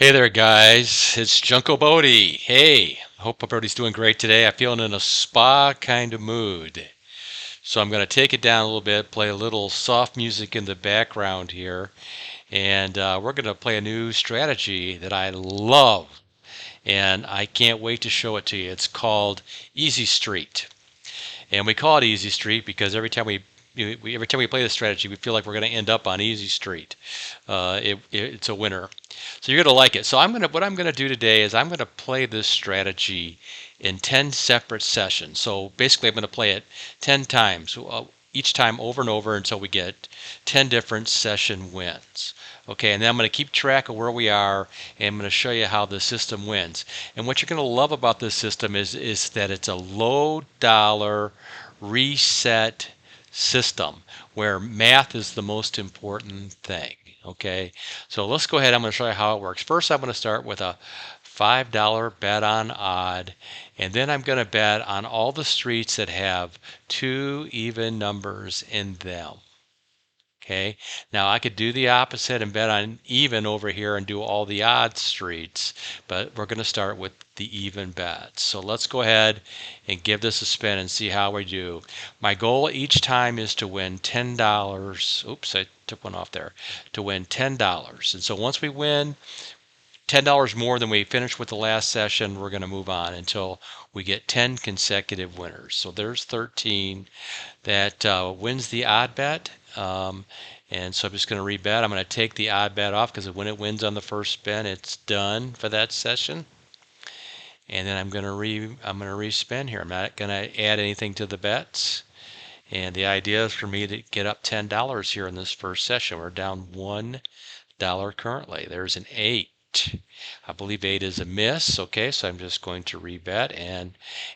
Hey there, guys. It's Junko Bodie. Hey, hope everybody's doing great today. I'm feeling in a spa kind of mood. So I'm going to take it down a little bit, play a little soft music in the background here, and we're going to play a new strategy that I love, and I can't wait to show it to you. It's called Easy Street. And we call it Easy Street because every time we play this strategy, we feel like we're going to end up on Easy Street. It's a winner. So you're going to like it. So what I'm going to do today is I'm going to play this strategy in 10 separate sessions. So basically, I'm going to play it 10 times, each time over and over until we get 10 different session wins. Okay, and then I'm going to keep track of where we are, and I'm going to show you how the system wins. And what you're going to love about this system is that it's a low dollar reset system where math is the most important thing. Okay, so let's go ahead. I'm going to show you how it works. First, I'm going to start with a $5 bet on odd, and then I'm going to bet on all the streets that have two even numbers in them. Okay, now I could do the opposite and bet on even over here and do all the odd streets, but we're going to start with the even bets. So let's go ahead and give this a spin and see how we do. My goal each time is to win $10. Oops, I took one off there. To win $10. And so once we win $10 more than we finished with the last session, we're going to move on until we get 10 consecutive winners. So there's 13 that wins the odd bet. And so I'm just going to rebet. I'm going to take the odd bet off because when it wins on the first spin, it's done for that session. And then I'm going to respin here. I'm not going to add anything to the bets. And the idea is for me to get up $10 here in this first session. We're down $1 currently. There's an 8. I believe 8 is a miss. Okay, so I'm just going to rebet and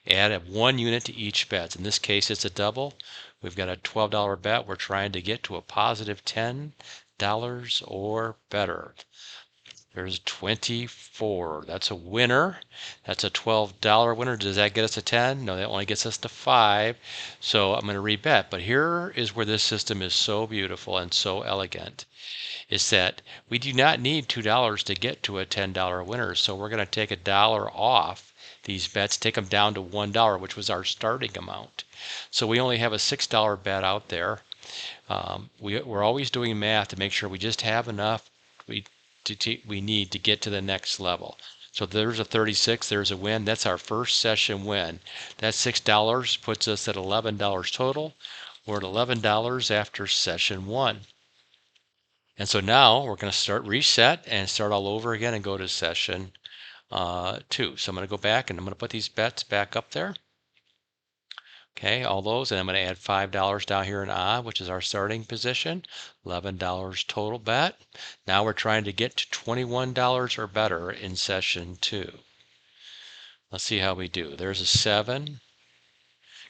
add 1 unit to each bet. In this case, it's a double. We've got a $12 bet. We're trying to get to a positive $10 or better. There's 24. That's a winner. That's a $12 winner. Does that get us to 10? No, that only gets us to 5. So I'm going to rebet. But here is where this system is so beautiful and so elegant. Is that we do not need $2 to get to a $10 winner. So we're going to take $1 off these bets, take them down to $1, which was our starting amount. So we only have a $6 bet out there. We're always doing math to make sure we just have enough we need to get to the next level. So there's a 36, there's a win. That's our first session win. That $6 puts us at $11 total. We're at $11 after session 1. And so now we're going to start reset and start all over again and go to session 2. So I'm going to go back and I'm going to put these bets back up there. Okay, all those, and I'm going to add $5 down here in odd, which is our starting position. $11 total bet. Now we're trying to get to $21 or better in session 2. Let's see how we do. There's a 7.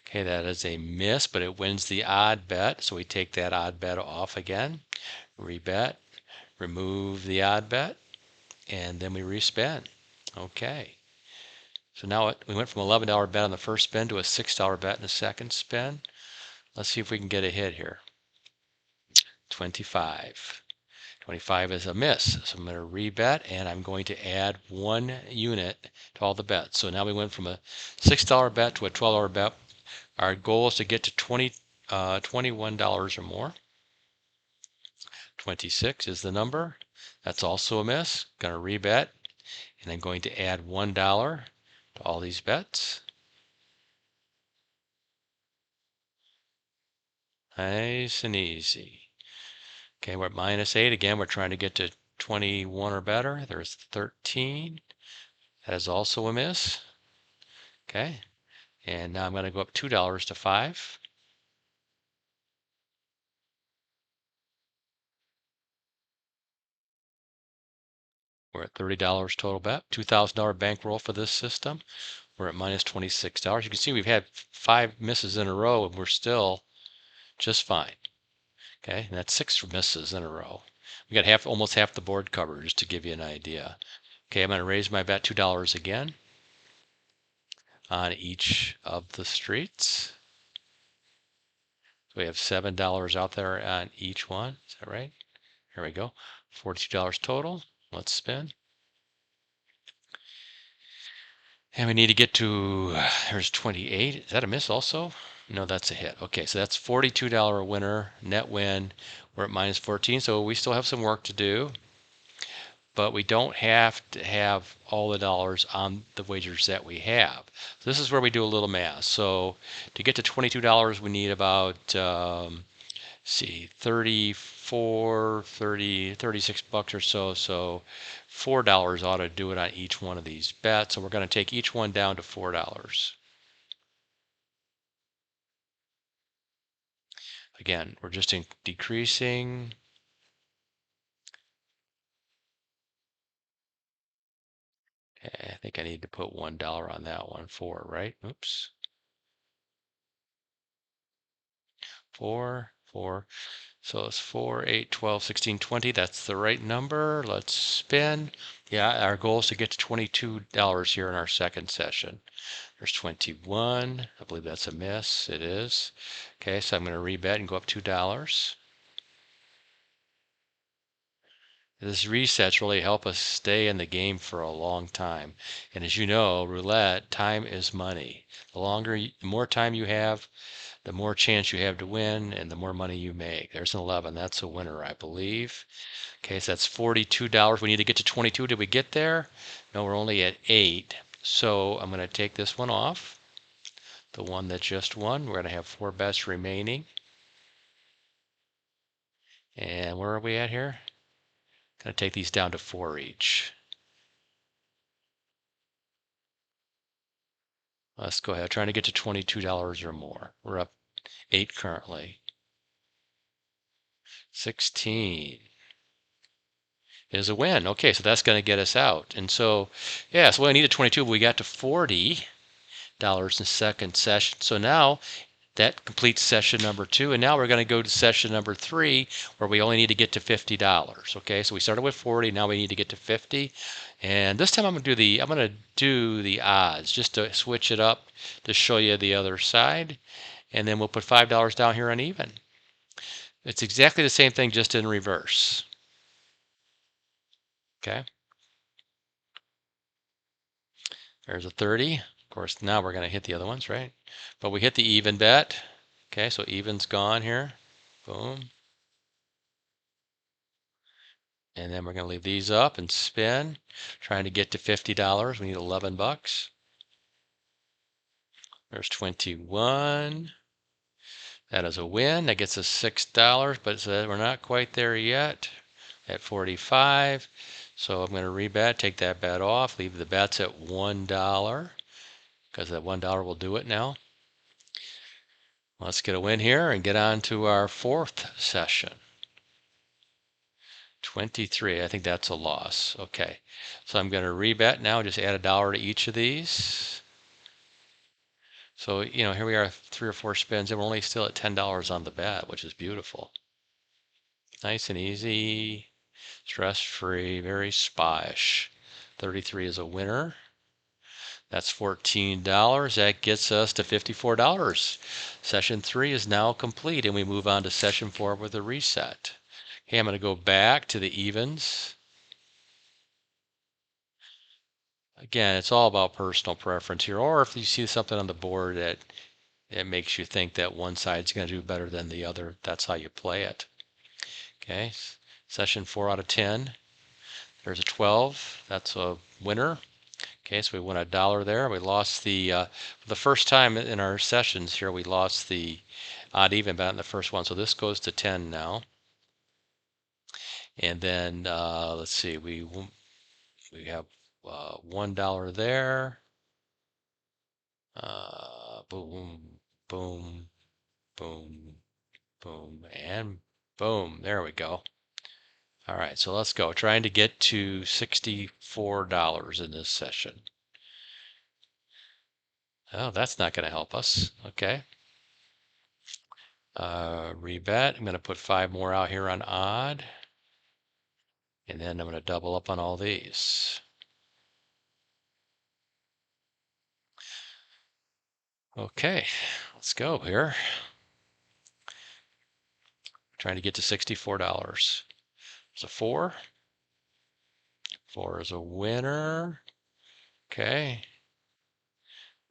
Okay, that is a miss, but it wins the odd bet, so we take that odd bet off again. Rebet, remove the odd bet, and then we respin. Okay. So now we went from $11 bet on the first spin to a $6 bet in the second spin. Let's see if we can get a hit here. 25. 25 is a miss. So I'm going to rebet and I'm going to add 1 unit to all the bets. So now we went from a $6 bet to a $12 bet. Our goal is to get to $21 or more. 26 is the number. That's also a miss. Going to rebet and I'm going to add $1 to all these bets. Nice and easy. Okay, we're at -8. Again, we're trying to get to 21 or better. There's 13. That is also a miss. Okay, and now I'm going to go up $2 to 5. We're at $30 total bet. $2,000 bankroll for this system. We're at -$26. You can see we've had 5 misses in a row and we're still just fine. Okay, and that's 6 misses in a row. We got almost half the board covered, just to give you an idea. Okay, I'm going to raise my bet $2 again on each of the streets. So we have $7 out there on each one. Is that right? Here we go. $42 total. Let's spin. And we need to get to, there's 28. Is that a miss also? No, that's a hit. Okay, so that's $42 winner, net win. We're at minus 14, so we still have some work to do, but we don't have to have all the dollars on the wagers that we have. So this is where we do a little math. So to get to $22, we need about, see, 34, 30, 36 bucks or so. So $4 ought to do it on each one of these bets. So we're going to take each one down to $4. Again, we're just decreasing. I think I need to put $1 on that one. 4, right? Oops. 4, 4. So it's 4, 8, 12, 16, 20. That's the right number. Let's spin. Yeah, our goal is to get to $22 here in our second session. There's 21. I believe that's a miss. It is. Okay, so I'm going to rebet and go up $2. This resets really help us stay in the game for a long time. And as you know, roulette, time is money. The more time you have, the more chance you have to win and the more money you make. There's an 11. That's a winner, I believe. Okay, so that's $42. We need to get to 22. Did we get there? No, we're only at 8. So I'm going to take this one off. The one that just won. We're going to have 4 bets remaining. And where are we at here? Going to take these down to 4 each. Let's go ahead. Trying to get to $22 or more. We're up 8 currently. 16 is a win. Okay, so that's going to get us out. And so, yeah, so we needed 22, but we got to $40 in second session. So now that completes session number 2, and now we're going to go to session number 3, where we only need to get to $50. Okay, so we started with 40, now we need to get to 50, and this time I'm going to do the odds just to switch it up to show you the other side, and then we'll put $5 down here on even. It's exactly the same thing, just in reverse. Okay, there's a 30. Of course, now we're going to hit the other ones, right? But we hit the even bet. Okay, so even's gone here. Boom. And then we're going to leave these up and spin, trying to get to $50. We need 11 bucks. There's 21. That is a win. That gets us $6, but we're not quite there yet at 45. So I'm going to rebet, take that bet off, leave the bets at $1 because that $1 will do it now. Let's get a win here and get on to our fourth session. 23. I think that's a loss. Okay. So I'm going to rebet now, just add $1 to each of these. So, here we are, 3 or 4 spins, and we're only still at $10 on the bet, which is beautiful. Nice and easy, stress-free, very spa-ish. 33 is a winner. That's $14. That gets us to $54. Session 3 is now complete, and we move on to session 4 with a reset. Okay, I'm going to go back to the evens. Again, it's all about personal preference here, or if you see something on the board that it makes you think that one side's going to do better than the other, that's how you play it. Okay, session 4 out of 10. There's a 12. That's a winner. Okay, so we won $1 there. We lost for the first time in our sessions here, we lost the odd even bet in the first one. So this goes to 10 now. And then let's see, we have $1 there. Boom, boom, boom, boom, and boom. There we go. All right, so let's go. Trying to get to $64 in this session. Oh, that's not going to help us. Okay. Rebet. I'm going to put 5 more out here on odd. And then I'm going to double up on all these. Okay, let's go here. Trying to get to $64. There's a 4. 4 is a winner. Okay.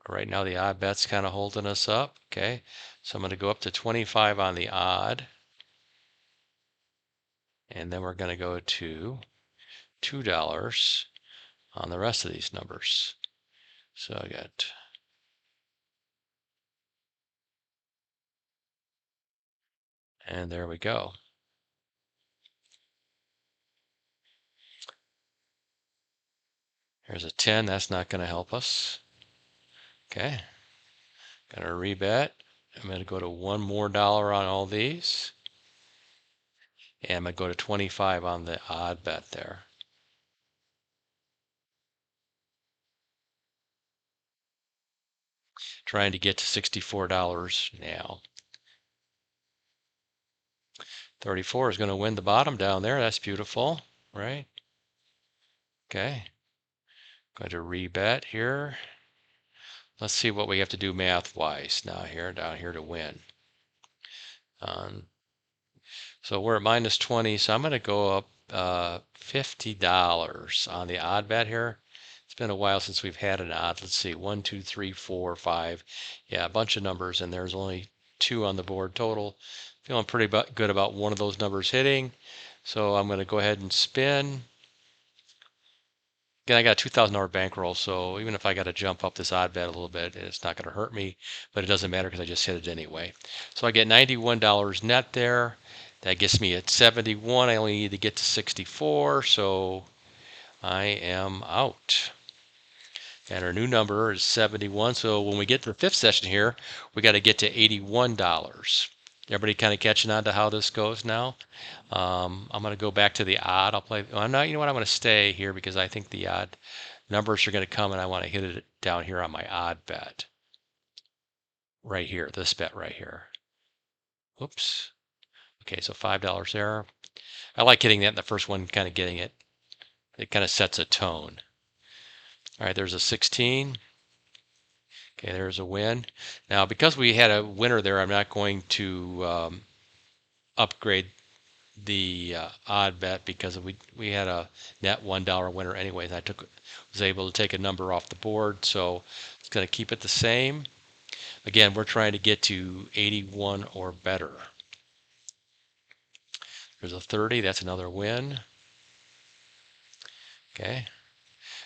Right now the odd bet's kind of holding us up. Okay, so I'm going to go up to 25 on the odd, and then we're going to go to $2 on the rest of these numbers. So I got, and there we go. Here's a 10, that's not going to help us. Okay, gonna rebet. I'm gonna go to $1 more on all these. And I'm gonna go to 25 on the odd bet there. Trying to get to $64 now. 34 is gonna win the bottom down there. That's beautiful, right? Okay. Going to rebet here. Let's see what we have to do math-wise now here, down here to win. So we're at minus 20, so I'm going to go up $50 on the odd bet here. It's been a while since we've had an odd. Let's see, 1, 2, 3, 4, 5. Yeah, a bunch of numbers, and there's only 2 on the board total. Feeling pretty good about one of those numbers hitting. So I'm going to go ahead and spin. Again, I got a $2,000 bankroll, so even if I got to jump up this odd bet a little bit, it's not going to hurt me, but it doesn't matter because I just hit it anyway. So I get $91 net there. That gets me at 71. I only need to get to 64, so I am out. And our new number is 71. So when we get to the fifth session here, we got to get to $81. Everybody kind of catching on to how this goes now? I'm going to go back to the odd. I'll play. I'm not. You know what? I'm going to stay here because I think the odd numbers are going to come, and I want to hit it down here on my odd bet. Right here, this bet right here. Oops. Okay, so $5 there. I like hitting that in the first one, kind of getting it. It kind of sets a tone. All right, there's a 16. Okay, there's a win. Now, because we had a winner there, I'm not going to upgrade the odd bet because we had a net $1 winner anyways. I was able to take a number off the board, so it's going to keep it the same. Again, we're trying to get to 81 or better. There's a 30. That's another win. Okay.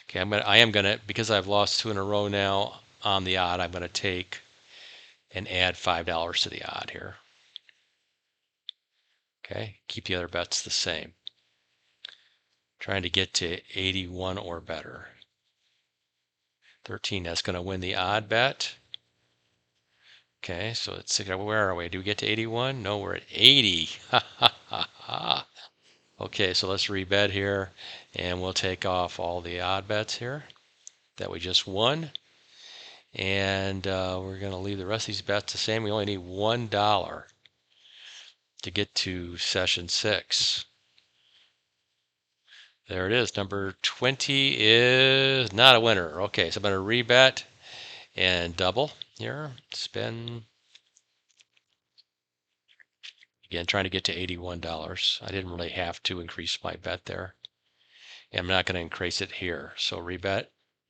Okay. I am gonna because I've lost 2 in a row now on the odd. I'm gonna take and add $5 to the odd here. Okay. Keep the other bets the same. Trying to get to 81 or better. 13. That's gonna win the odd bet. Okay. So it's where are we? Do we get to 81? No, we're at 80. Ha ha ha ha. Okay, so let's rebet here, and we'll take off all the odd bets here that we just won. And we're going to leave the rest of these bets the same. We only need $1 to get to session 6. There it is. Number 20 is not a winner. Okay, so I'm going to rebet and double here. Spin. Again, trying to get to $81. I didn't really have to increase my bet there. And I'm not going to increase it here. So rebet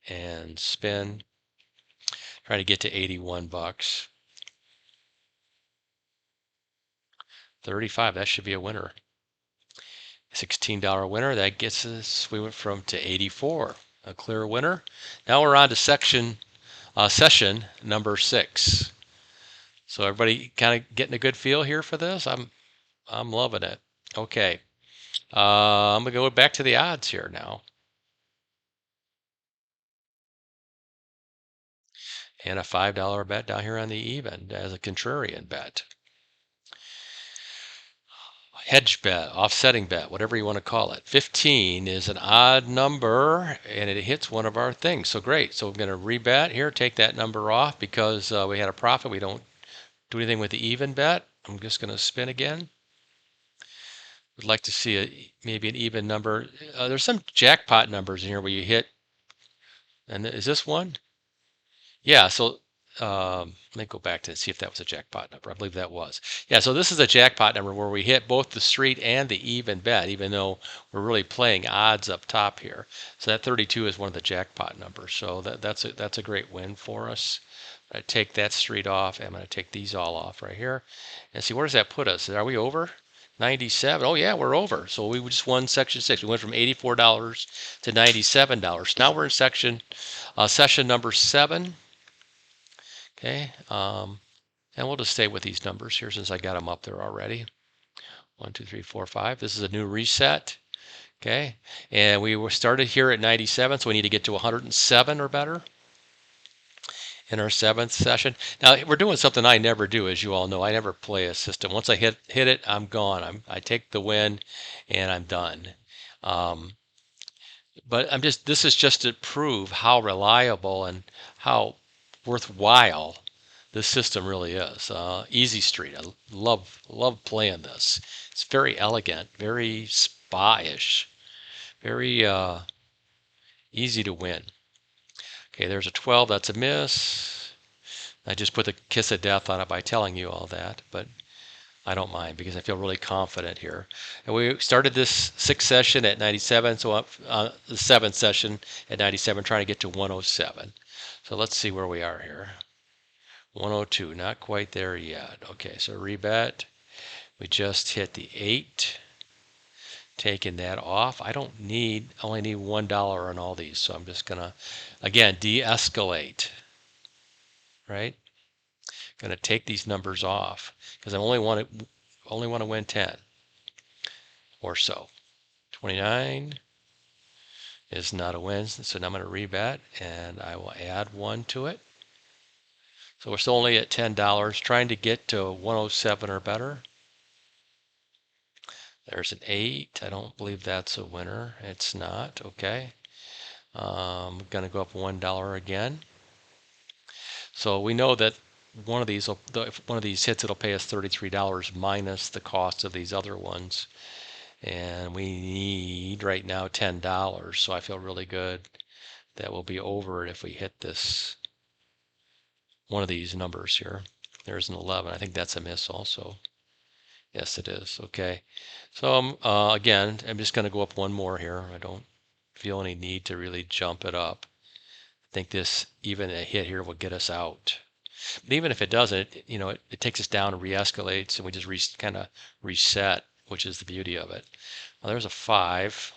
and spin. Try to get to 81 bucks. 35, that should be a winner. $16 winner, that gets us, we went from to 84, a clear winner. Now we're on to session number 6. So everybody kind of getting a good feel here for this? I'm loving it. Okay, I'm gonna go back to the odds here now. And a $5 bet down here on the even as a contrarian bet. Hedge bet, offsetting bet, whatever you want to call it. 15 is an odd number, and it hits one of our things. So great. So we're going to rebet here, take that number off because we had a profit. We don't do anything with the even bet. I'm just going to spin again. Would like to see maybe an even number. There's some jackpot numbers in here where you hit, and is this one? Yeah, so let me go back to see if that was a jackpot number. I believe that was. Yeah, so this is a jackpot number where we hit both the street and the even bet, even though we're really playing odds up top here. So that 32 is one of the jackpot numbers. So that's a great win for us. I take that street off. I'm going to take these all off right here. And see, where does that put us? Are we over? 97. Oh yeah, we're over. So we just won section 6. We went from $84 to $97. Now we're in session number 7. Okay, and we'll just stay with these numbers here since I got them up there already. 1, 2, 3, 4, 5. This is a new reset. Okay, and we were started here at 97, so we need to get to 107 or better in our 7th session. Now we're doing something I never do, as you all know. I never play a system. Once I hit it, I'm gone. I take the win, and I'm done. But this is just to prove how reliable and how worthwhile this system really is. Easy Street. I love playing this. It's very elegant, very spa-ish, very easy to win. Okay, there's a 12. That's a miss. I just put the kiss of death on it by telling you all that, but I don't mind because I feel really confident here. And we started this 6th session at 97, so up the 7th session at 97, trying to get to 107. So let's see where we are here. 102, not quite there yet. Okay, so rebet. We just hit the 8. Taking that off. I only need $1 on all these, so I'm just gonna, again, de-escalate, right? Gonna take these numbers off because I only want to win 10 or so. 29 is not a win, so now I'm going to rebet, and I will add 1 to it. So we're still only at $10, trying to get to 107 or better. There's an 8. I don't believe that's a winner. It's not. Okay. I'm going to go up $1 again. So we know that one of these hits, it'll pay us $33 minus the cost of these other ones. And we need right now $10. So I feel really good that we'll be over it if we hit this one of these numbers here. There's an 11. I think that's a miss also. Yes, it is. Okay. So again, I'm just going to go up one more here. I don't feel any need to really jump it up. I think even a hit here will get us out. But even if it doesn't, it takes us down and re-escalates, and we just kind of reset, which is the beauty of it. Well, there's a 5.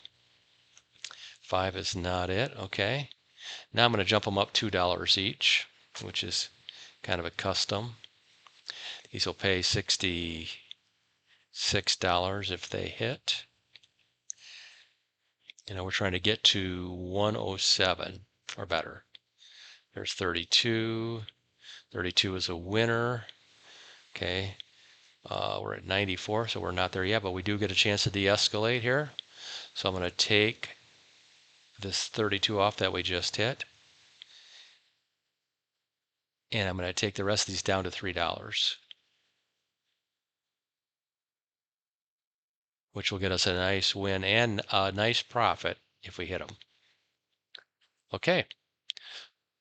5 is not it. Okay. Now I'm going to jump them up $2 each, which is kind of a custom. These will pay $66 if they hit. We're trying to get to 107 or better. There's 32. 32 is a winner. Okay. We're at 94, so we're not there yet, but we do get a chance to de-escalate here. So I'm going to take this 32 off that we just hit. And I'm going to take the rest of these down to $3, which will get us a nice win and a nice profit if we hit them. Okay.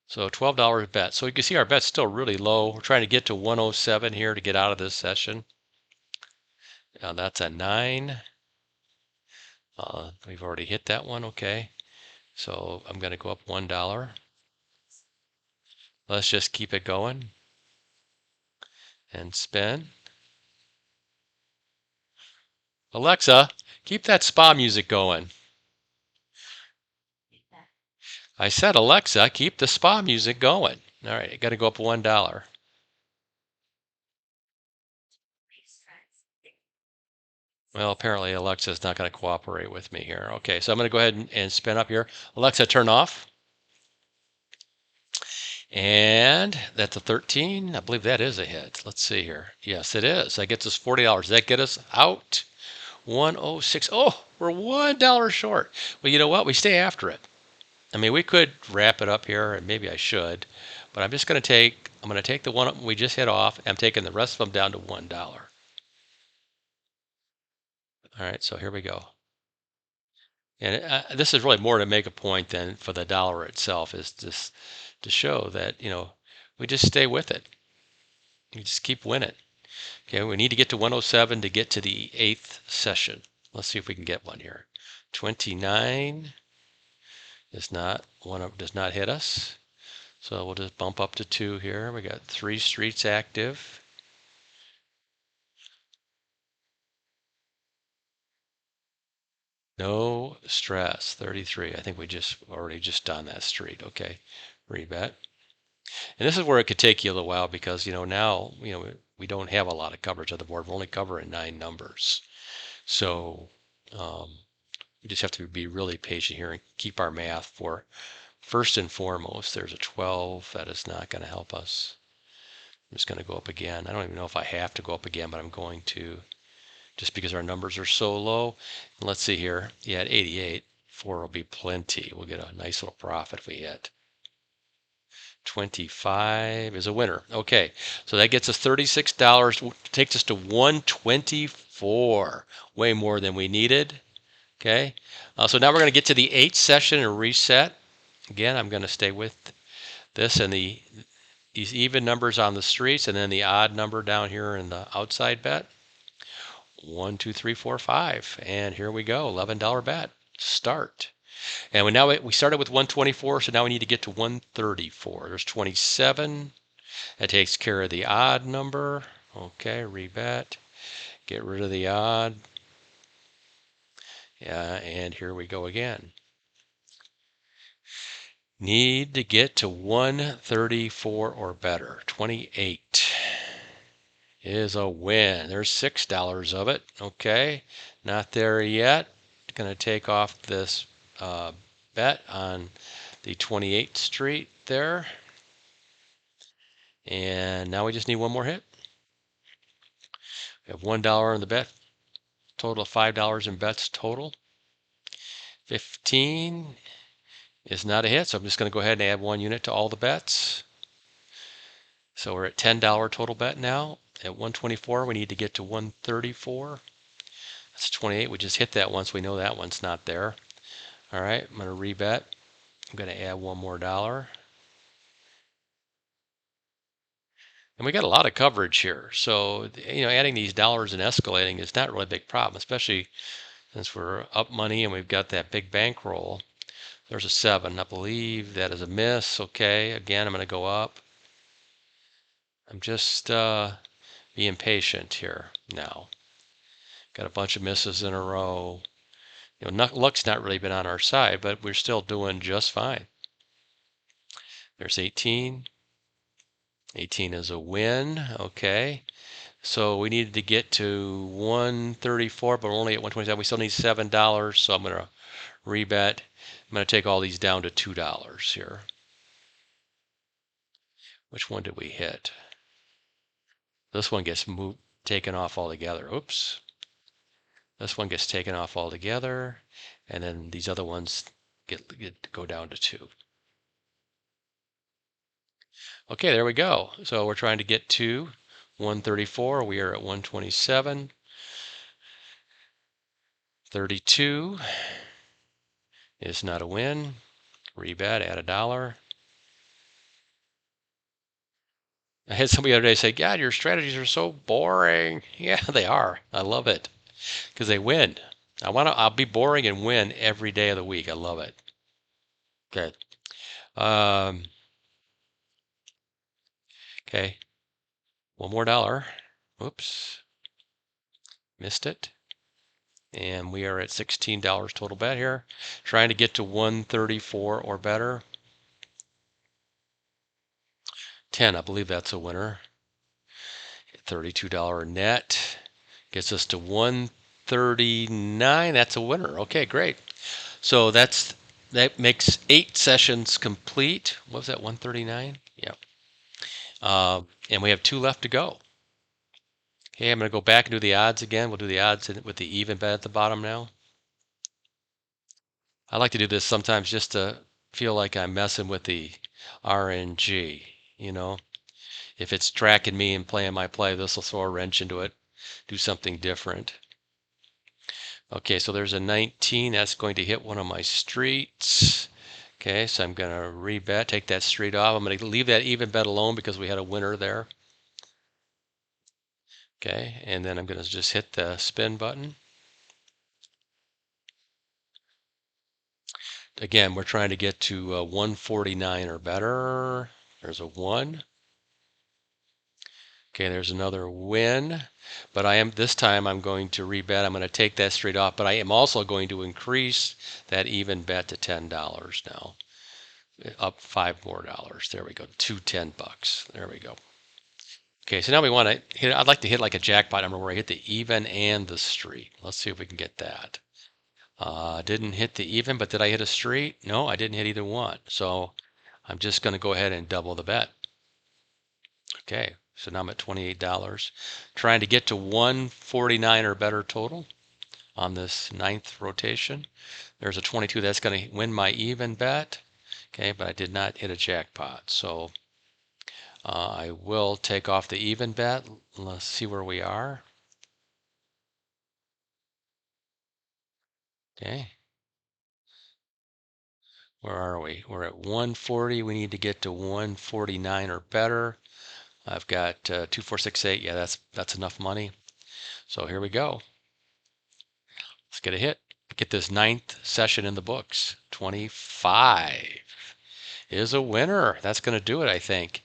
So $12 bet. So you can see our bet's still really low. We're trying to get to 107 here to get out of this session. Now that's a 9. We've already hit that one. Okay. So I'm going to go up $1. Let's just keep it going and spin. Alexa, keep that spa music going. I said, Alexa, keep the spa music going. All right, I got to go up $1. Well, apparently Alexa's not going to cooperate with me here. Okay, so I'm going to go ahead and spin up here. Alexa, turn off. And that's a 13. I believe that is a hit. Let's see here. Yes, it is. That gets us $40. Does that get us out? 106. Oh, we're $1 short. Well, you know what? We stay after it. I mean, we could wrap it up here, and maybe I should, but I'm going to take the one we just hit off. I'm taking the rest of them down to $1. All right, so here we go. And this is really more to make a point than for the dollar itself, is just to show that, we just stay with it. We just keep winning. Okay, we need to get to 107 to get to the 8th session. Let's see if we can get one here. 29 does not hit us. So we'll just bump up to 2 here. We got 3 streets active. No stress. 33. I think we already just done that street. Okay, rebet. And this is where it could take you a little while because now we don't have a lot of coverage on the board. We're only covering 9 numbers. So we just have to be really patient here and keep our math for first and foremost. There's a 12. That is not going to help us. I'm just going to go up again. I don't even know if I have to go up again, but I'm going to just because our numbers are so low. And let's see here. Yeah, at 88, 4 will be plenty. We'll get a nice little profit if we hit. 25 is a winner. Okay, so that gets us $36, takes us to 124, way more than we needed. Okay, so now we're going to get to the 8th session and reset. Again, I'm going to stay with this and these even numbers on the streets and then the odd number down here in the outside bet. 1, 2, 3, 4, 5, and here we go. $11 bet. Start. And we started with 124, so now we need to get to 134. There's 27. That takes care of the odd number. Okay, rebet. Get rid of the odd. Yeah, and here we go again. Need to get to 134 or better. 28 is a win. There's $6 of it. Okay, not there yet. Going to take off this bet on the 28th Street there. And now we just need one more hit. We have $1 in the bet. Total of $5 in bets total. 15 is not a hit, so I'm just going to go ahead and add 1 unit to all the bets. So we're at $10 total bet now. At 124, we need to get to 134. That's 28. We just hit that once. We know that one's not there. All right, I'm going to rebet. I'm going to add $1 more. And we got a lot of coverage here. So, adding these dollars and escalating is not really a big problem, especially since we're up money and we've got that big bankroll. There's a 7. I believe that is a miss. Okay, again, I'm going to go up. I'm just being patient here now. Got a bunch of misses in a row. Luck's not really been on our side, but we're still doing just fine. There's 18. 18 is a win. Okay. So we needed to get to 134, but we're only at 127. We still need $7, so I'm going to rebet. I'm going to take all these down to $2 here. Which one did we hit? This one gets taken off altogether. Oops. This one gets taken off altogether, and then these other ones go down to 2. Okay, there we go. So we're trying to get to 134. We are at 127. 32 is not a win. Rebet, add $1. I had somebody the other day say, God, your strategies are so boring. Yeah, they are. I love it because they win. I'll be boring and win every day of the week. I love it. Okay. Okay. $1 more. Oops. Missed it. And we are at $16 total bet here. Trying to get to 134 or better. 10, I believe that's a winner. $32 net. Gets us to 139. That's a winner. Okay, great. So that makes 8 sessions complete. What was that, 139? Yeah. And we have 2 left to go. Okay, I'm going to go back and do the odds again. We'll do the odds with the even bet at the bottom now. I like to do this sometimes just to feel like I'm messing with the RNG. If it's tracking me and playing my play, this will throw a wrench into it, do something different. Okay, so there's a 19. That's going to hit one of my streets. Okay, so I'm going to rebet, take that straight off. I'm going to leave that even bet alone because we had a winner there. Okay, and then I'm going to just hit the spin button. Again, we're trying to get to 149 or better. There's a 1. Okay, there's another win. But this time I'm going to rebet. I'm going to take that straight off, but I am also going to increase that even bet to $10 now. Up $5 more. There we go. $210. There we go. Okay, so now we want to hit, I'd like to hit like a jackpot number where I hit the even and the street. Let's see if we can get that. Didn't hit the even, but did I hit a street? No, I didn't hit either one. So I'm just going to go ahead and double the bet. Okay, so now I'm at $28. Trying to get to 149 or better total on this 9th rotation. There's a 22 that's going to win my even bet. Okay, but I did not hit a jackpot. So I will take off the even bet. Let's see where we are. Okay. Where are we? We're at 140. We need to get to 149 or better. I've got 2468. Yeah, that's enough money. So here we go. Let's get a hit. Get this 9th session in the books. 25 is a winner. That's going to do it, I think.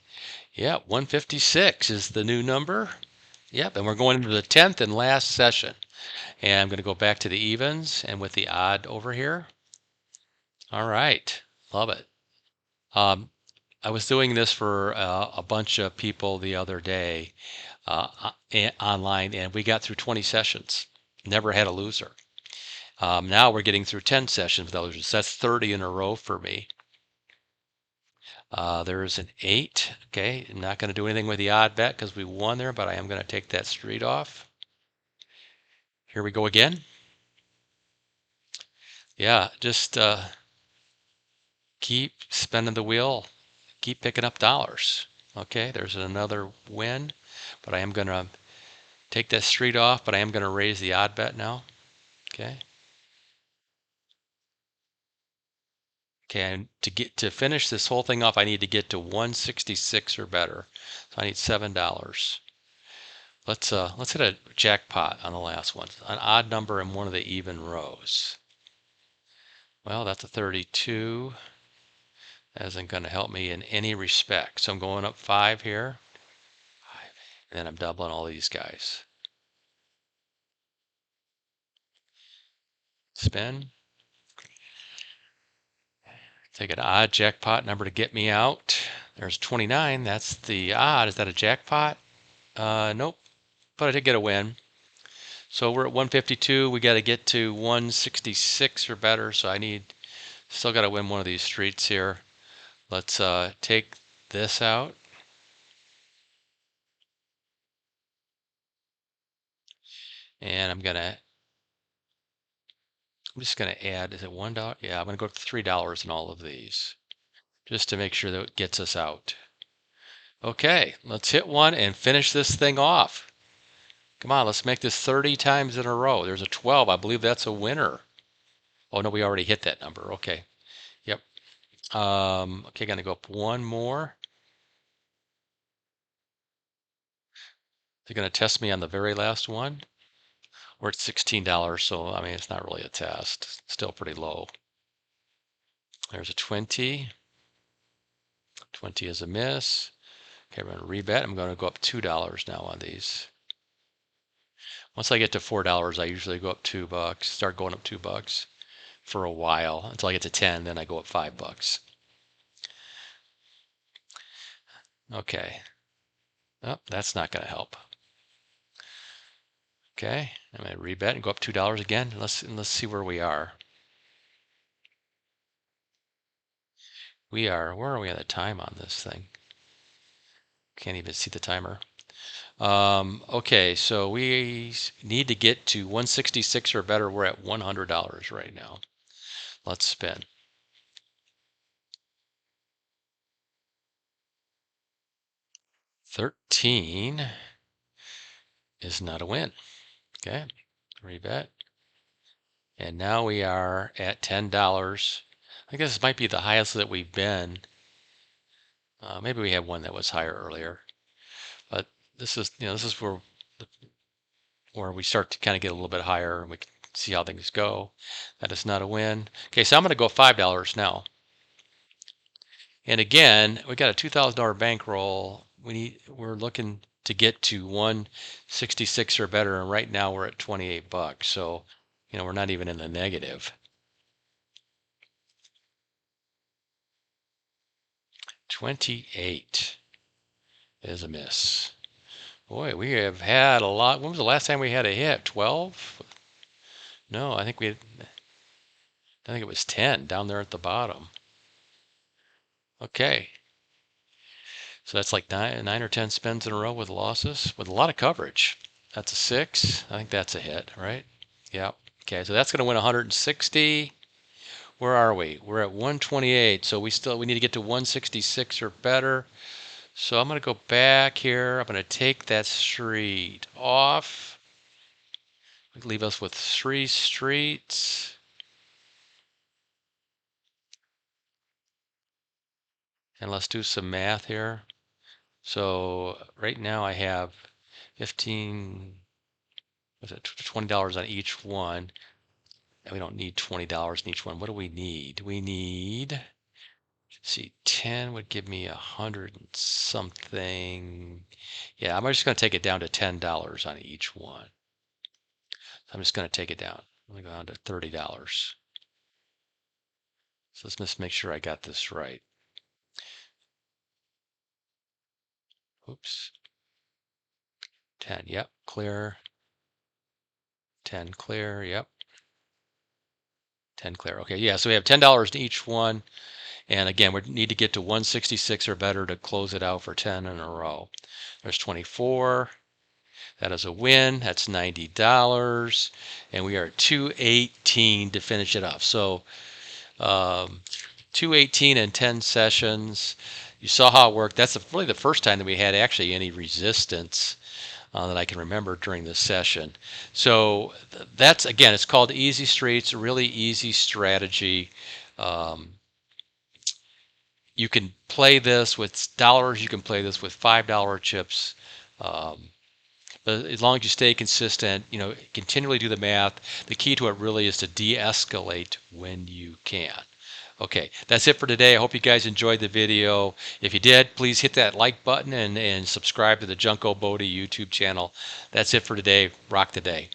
Yeah, 156 is the new number. Yep, and we're going into the 10th and last session. And I'm going to go back to the evens and with the odd over here. All right, love it. I was doing this for a bunch of people the other day online, and we got through 20 sessions. Never had a loser. Now we're getting through 10 sessions with losers. That's 30 in a row for me. There's an 8. Okay, I'm not going to do anything with the odd bet because we won there, but I am going to take that street off. Here we go again. Yeah, just keep spinning the wheel. Keep picking up dollars. Okay, there's another win, but I am going to take that street off, but I am going to raise the odd bet now. Okay. Okay, and to finish this whole thing off, I need to get to 166 or better. So I need $7. Let's hit a jackpot on the last one. An odd number in one of the even rows. Well, that's a 32. That isn't going to help me in any respect. So I'm going up 5 here. And then I'm doubling all these guys. Spin. Take an odd jackpot number to get me out. There's 29. That's the odd. Is that a jackpot? Nope. But I did get a win. So we're at 152. We got to get to 166 or better. So still got to win one of these streets here. Let's take this out. And I'm just gonna add, is it $1? Yeah, I'm gonna go to $3 in all of these, just to make sure that it gets us out. Okay, let's hit one and finish this thing off. Come on, let's make this 30 times in a row. There's a 12. I believe that's a winner. Oh no, we already hit that number. Okay. Yep. Okay, gonna go up one more. They're gonna test me on the very last one. We're at $16, so I mean it's not really a test. Still pretty low. There's a 20. 20 is a miss. Okay, I'm going to rebet. I'm going to go up $2 now on these. Once I get to $4, I usually go up $2. Start going up $2 for a while until I get to 10. Then I go up $5. Okay. Oh, that's not going to help. Okay, I'm going to rebet and go up $2 again. Let's see where we are. Where are we at the time on this thing? Can't even see the timer. Okay, so we need to get to 166 or better. We're at $100 right now. Let's spin. 13 is not a win. Okay, rebet. And now we are at $10. I guess this might be the highest that we've been. Maybe we had one that was higher earlier, but this is, this is where we start to kind of get a little bit higher and we can see how things go. That is not a win. Okay, so I'm going to go $5 now. And again, we got a $2,000 bankroll. We're looking to get to 166 or better, and right now we're at 28 bucks. So, we're not even in the negative. 28 is a miss. Boy, we have had a lot. When was the last time we had a hit? 12? No, I think it was 10 down there at the bottom. Okay. So that's like nine or 10 spins in a row with losses with a lot of coverage. That's a 6. I think that's a hit, right? Yep. Okay, so that's going to win 160. Where are we? We're at 128, so we need to get to 166 or better. So I'm going to go back here. I'm going to take that street off. Leave us with 3 streets. And let's do some math here. So right now I have 15, was it $20 on each one? And we don't need $20 in each one. What do we need? We need, see, 10 would give me 100 and something. Yeah, I'm just going to take it down to $10 on each one. I'm just going to take it down. I'm going to go down to $30. So let's just make sure I got this right. Oops. 10, yep, clear. 10 clear, yep. 10 clear. Okay, yeah, so we have $10 in each one. And again, we need to get to 166 or better to close it out for 10 in a row. There's 24. That is a win. That's $90. And we are at 218 to finish it off. So 218 in 10 sessions. You saw how it worked. That's really the first time that we had actually any resistance that I can remember during this session. So that's, again, it's called Easy Streets, a really easy strategy. You can play this with dollars. You can play this with $5 chips. But as long as you stay consistent, continually do the math. The key to it really is to de-escalate when you can. Okay, that's it for today. I hope you guys enjoyed the video. If you did, please hit that like button and subscribe to the Junko Bodie YouTube channel. That's it for today. Rock the day.